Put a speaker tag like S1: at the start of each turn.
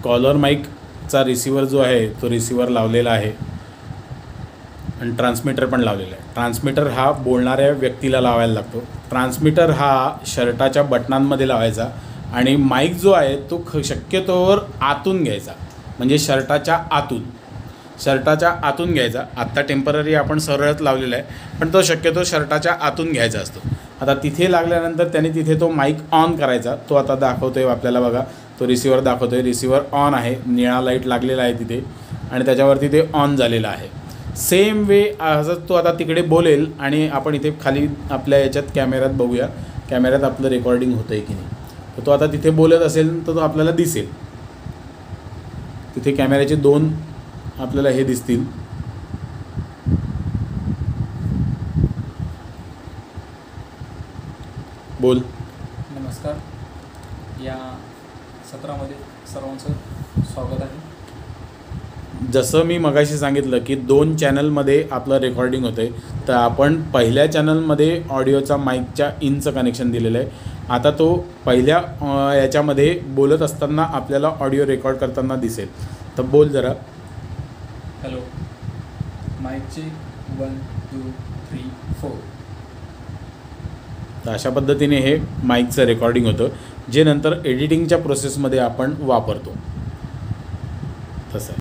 S1: Collar माईकचा receiver जो आहे तो रिसिवर लावलेला आहे आणि ट्रान्समीटर पण लावलेला आहे. ट्रान्समीटर हा बोलणाऱ्या व्यक्तीला लावायला लागतो. ट्रान्समीटर हा शर्टाच्या बटनांमध्ये लावायचा आणि माईक जो आहे तो शक्यतोवर आतून घ्यायचा, म्हणजे शर्टाच्या आतून घ्यायचा. आत्ता टेम्पररी आपण सरळच लावलेला आहे, पण तो शक्यतो शर्टाच्या आतून घ्यायचा असतो. आता तिथे लागल्यानंतर त्याने तिथे तो माईक ऑन करायचा. तो आता दाखवतो आहे आपल्याला, बघा तो रिसिवर दाखवतो आहे. रिसिवर ऑन आहे, निळा लाईट लागलेला आहे तिथे आणि त्याच्यावरती ते ऑन झालेलं आहे. सेम वे असं तो आता तिकडे बोलेल आणि आपण इथे खाली आपल्या याच्यात कॅमेऱ्यात बघूया, कॅमेऱ्यात आपलं रेकॉर्डिंग होतं आहे की नाही. तर तो आता तिथे बोलत असेल तर तो आपल्याला दिसेल. तिथे कॅमेऱ्याचे 2 आपल्याला हे दिसतील. बोल.
S2: नमस्कार, या सत्रामध्ये सर्वांचं स्वागत आहे.
S1: जसं मी मगाशी सांगितलं की 2 चॅनलमध्ये आपलं रेकॉर्डिंग होतं आहे, तर आपण पहिल्या चॅनलमध्ये ऑडिओचा माईकच्या इनचं कनेक्शन दिलेलं आहे. आता तो पहिल्या याच्यामध्ये बोलत असताना आपल्याला ऑडिओ रेकॉर्ड करताना दिसेल. तर बोल जरा.
S2: हॅलो, माईकचे 1 2 3 4.
S1: तर अशा पद्धतीने हे माईकचं रेकॉर्डिंग होतं, जे नंतर एडिटिंगच्या प्रोसेसमध्ये आपण वापरतो.